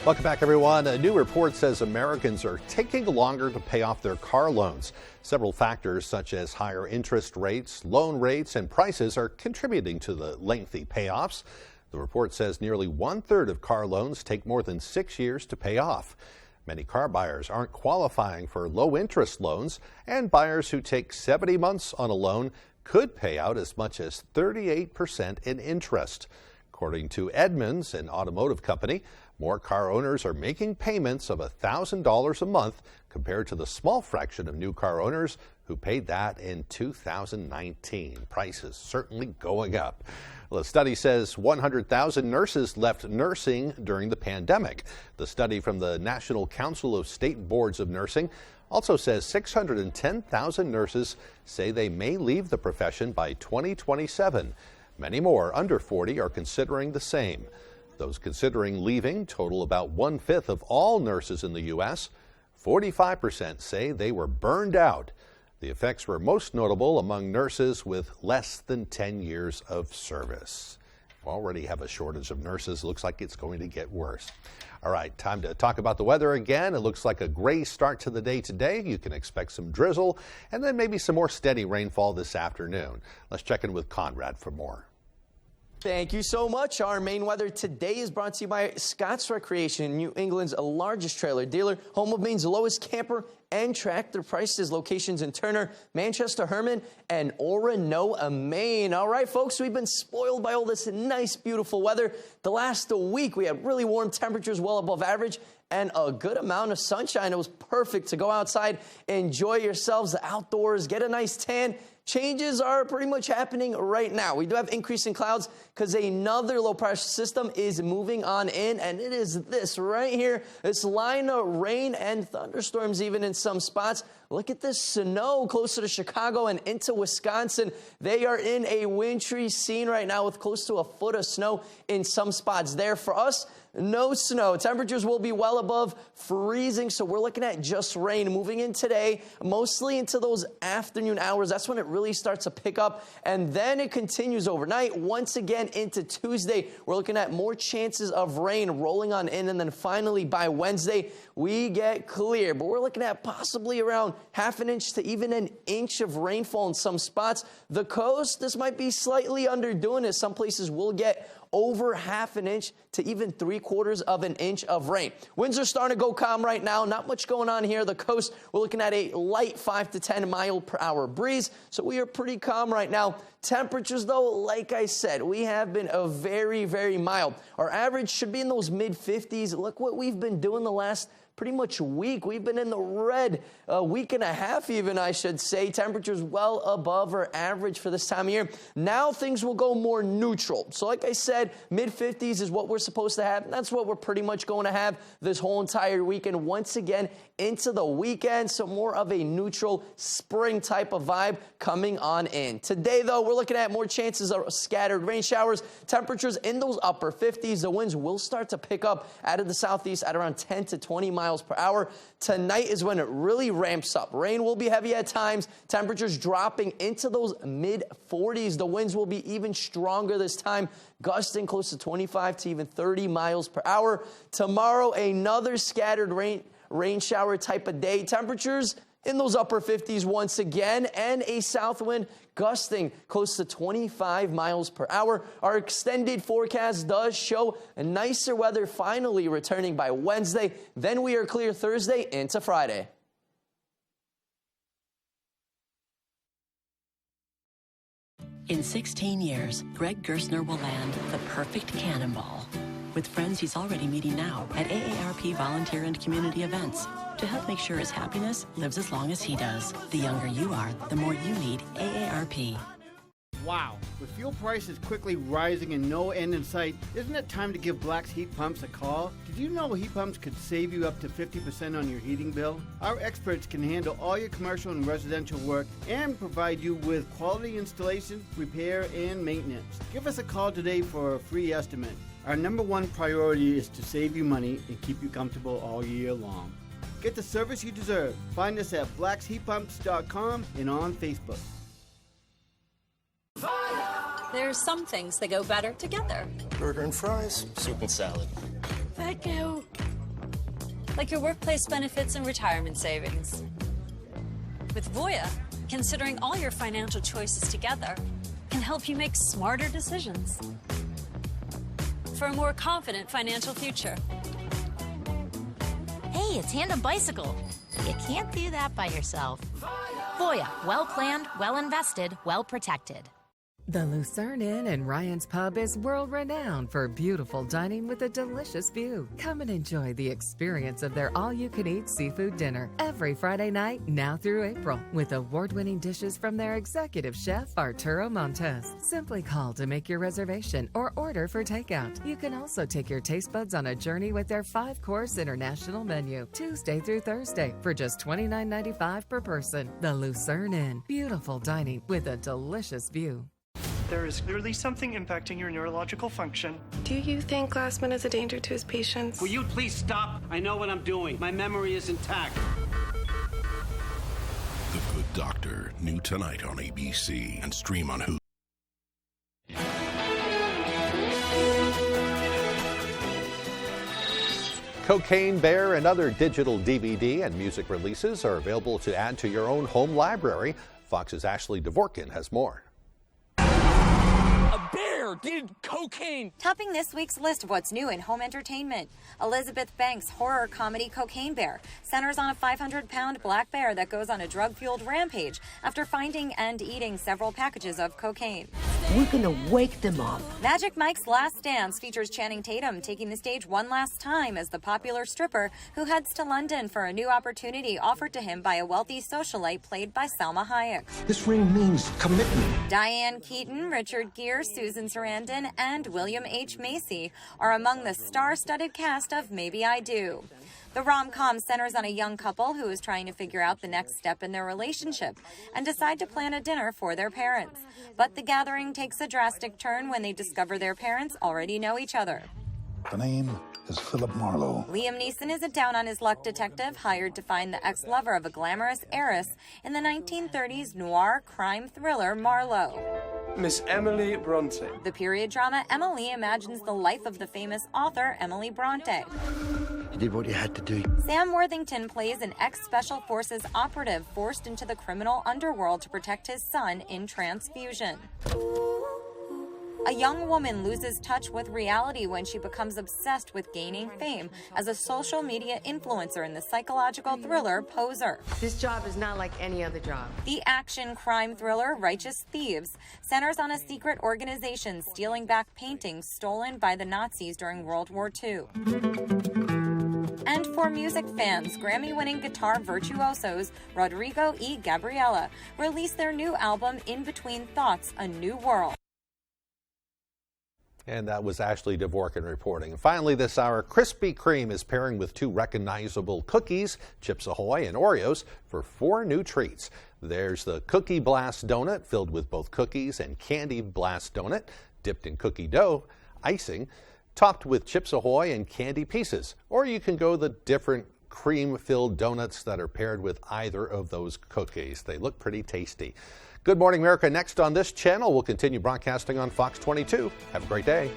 Welcome back, everyone. A new report says Americans are taking longer to pay off their car loans. Several factors such as higher interest rates, loan rates, and prices are contributing to the lengthy payoffs. The report says nearly 1/3 of car loans take more than 6 years to pay off. Many car buyers aren't qualifying for low-interest loans, and buyers who take 70 months on a loan could pay out as much as 38% in interest. According to Edmunds, an automotive company, More car owners are making payments of $1,000 a month compared to the small fraction of new car owners who paid that in 2019. Prices certainly going up. Well, the study says 100,000 nurses left nursing during the pandemic. The study from the National Council of State Boards of Nursing also says 610,000 nurses say they may leave the profession by 2027. Many more under 40 are considering the same. Those considering leaving total about 1/5 of all nurses in the U.S. 45% say they were burned out. The effects were most notable among nurses with less than 10 years of service. We already have a shortage of nurses. Looks like it's going to get worse. All right, time to talk about the weather again. It looks like a gray start to the day today. You can expect some drizzle and then maybe some more steady rainfall this afternoon. Let's check in with Conrad for more. Thank you so much. Our main weather today is brought to you by Scott's Recreation, New England's largest trailer dealer, home of Maine's lowest camper and tractor prices. Locations in Turner, Manchester, Herman, and Oronoa, Maine. All right, folks, we've been spoiled by all this nice, beautiful weather. The last week, we had really warm temperatures, well above average, and a good amount of sunshine. It was perfect to go outside, enjoy yourselves outdoors, get a nice tan. Changes are pretty much happening right now. We do have increasing clouds because another low pressure system is moving on in, and it is this right here. This line of rain and thunderstorms even in some spots. Look at this snow closer to Chicago and into Wisconsin. They are in a wintry scene right now with close to a foot of snow in some spots there. For us, no snow. Temperatures will be well above freezing, so we're looking at just rain moving in today, mostly into those afternoon hours. That's when it really starts to pick up, and then it continues overnight. Once again into Tuesday, we're looking at more chances of rain rolling on in, and then finally by Wednesday, we get clear. But we're looking at possibly around half an inch to even an inch of rainfall in some spots. The coast, this might be slightly underdoing it. Some places will get over half an inch to even 3/4 of an inch of rain. Winds are starting to go calm right now. Not much going on here. The coast, we're looking at a light 5 to 10 mile per hour breeze. So we are pretty calm right now. Temperatures, though, like I said, we have been a very, very mild. Our average should be in those mid-50s. Look what we've been doing the last pretty much week. We've been in the red a week and a half even, I should say. Temperatures well above our average for this time of year. Now things will go more neutral. So like I said, mid-50s is what we're supposed to have. And that's what we're pretty much going to have this whole entire weekend. Once again, into the weekend, so more of a neutral spring type of vibe coming on in. Today, though, we're looking at more chances of scattered rain showers. Temperatures in those upper 50s. The winds will start to pick up out of the southeast at around 10 to 20 miles per hour. Tonight is when it really ramps up. Rain will be heavy at times. Temperatures dropping into those mid-40s. The winds will be even stronger this time, gusting close to 25 to even 30 miles per hour. Tomorrow, another scattered rain shower type of day. Temperatures in those upper 50s once again, and a south wind gusting close to 25 miles per hour. Our extended forecast does show a nicer weather finally returning by Wednesday. Then we are clear Thursday into Friday. In 16 years, Greg Gerstner will land the perfect cannonball. With friends he's already meeting now at AARP volunteer and community events to help make sure his happiness lives as long as he does. The younger you are, the more you need AARP. Wow, with fuel prices quickly rising and no end in sight, isn't it time to give Black's Heat Pumps a call? Did you know heat pumps could save you up to 50% on your heating bill? Our experts can handle all your commercial and residential work and provide you with quality installation, repair, and maintenance. Give us a call today for a free estimate. Our #1 priority is to save you money and keep you comfortable all year long. Get the service you deserve. Find us at blacksheatpumps.com and on Facebook. There are some things that go better together. Burger and fries, soup and salad. Thank you. Like your workplace benefits and retirement savings. With Voya, considering all your financial choices together can help you make smarter decisions for a more confident financial future. Hey, it's Tandem Bicycle. You can't do that by yourself. Voya, well planned, well invested, well protected. The Lucerne Inn and Ryan's Pub is world-renowned for beautiful dining with a delicious view. Come and enjoy the experience of their all-you-can-eat seafood dinner every Friday night, now through April, with award-winning dishes from their executive chef, Arturo Montes. Simply call to make your reservation or order for takeout. You can also take your taste buds on a journey with their 5-course international menu, Tuesday through Thursday, for just $29.95 per person. The Lucerne Inn, beautiful dining with a delicious view. There is clearly something impacting your neurological function. Do you think Glassman is a danger to his patients? Will you please stop? I know what I'm doing. My memory is intact. The Good Doctor, new tonight on ABC and stream on Hulu. Cocaine Bear and other digital DVD and music releases are available to add to your own home library. Fox's Ashley Dvorkin has more. A bear did cocaine. Topping this week's list of what's new in home entertainment, Elizabeth Banks' horror comedy Cocaine Bear centers on a 500-pound black bear that goes on a drug-fueled rampage after finding and eating several packages of cocaine. We're gonna wake them up. Magic Mike's Last Dance features Channing Tatum taking the stage one last time as the popular stripper who heads to London for a new opportunity offered to him by a wealthy socialite played by Salma Hayek. This ring means commitment. Diane Keaton, Richard Gere, Susan Sarandon, and William H. Macy are among the star-studded cast of Maybe I Do. The rom-com centers on a young couple who is trying to figure out the next step in their relationship and decide to plan a dinner for their parents. But the gathering takes a drastic turn when they discover their parents already know each other. The name is Philip Marlowe. Liam Neeson is a down-on-his-luck detective hired to find the ex-lover of a glamorous heiress in the 1930s noir crime thriller Marlowe. Miss Emily Bronte. The period drama Emily imagines the life of the famous author Emily Bronte. You did what you had to do. Sam Worthington plays an ex-Special Forces operative forced into the criminal underworld to protect his son in transfusion. A young woman loses touch with reality when she becomes obsessed with gaining fame as a social media influencer in the psychological thriller Poser. This job is not like any other job. The action crime thriller Righteous Thieves centers on a secret organization stealing back paintings stolen by the Nazis during World War II. And for music fans, Grammy-winning guitar virtuosos Rodrigo y Gabriela released their new album In Between Thoughts, A New World. And that was Ashley Dvorkin reporting. And finally this hour, Krispy Kreme is pairing with 2 recognizable cookies, Chips Ahoy and Oreos, for 4 new treats. There's the Cookie Blast Donut, filled with both cookies, and Candy Blast Donut, dipped in cookie dough, icing, topped with Chips Ahoy and candy pieces. Or you can go the different cream-filled donuts that are paired with either of those cookies. They look pretty tasty. Good Morning America next on this channel. We'll continue broadcasting on Fox 22. Have a great day.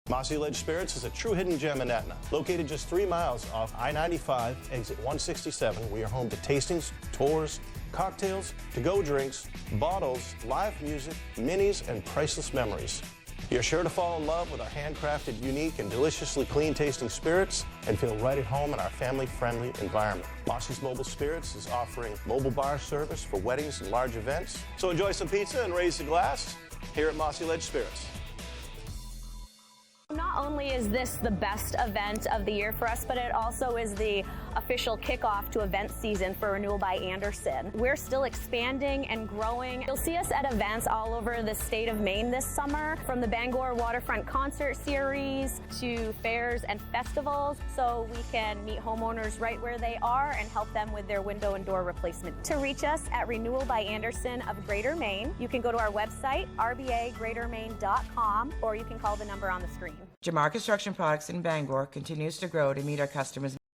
Mossy Ledge Spirits is a true hidden gem in Etna. Located just 3 miles off I-95, exit 167, we are home to tastings, tours, cocktails, to-go drinks, bottles, live music, minis, and priceless memories. You're sure to fall in love with our handcrafted, unique, and deliciously clean-tasting spirits and feel right at home in our family-friendly environment. Mossy's Mobile Spirits is offering mobile bar service for weddings and large events. So enjoy some pizza and raise the glass here at Mossy Ledge Spirits. Not only is this the best event of the year for us, but it also is the official kickoff to event season for Renewal by Anderson. We're still expanding and growing. You'll see us at events all over the state of Maine this summer, from the Bangor Waterfront Concert Series to fairs and festivals, so we can meet homeowners right where they are and help them with their window and door replacement. To reach us at Renewal by Anderson of Greater Maine, you can go to our website, rbagreatermaine.com, or you can call the number on the screen. Jamar Construction Products in Bangor continues to grow to meet our customers'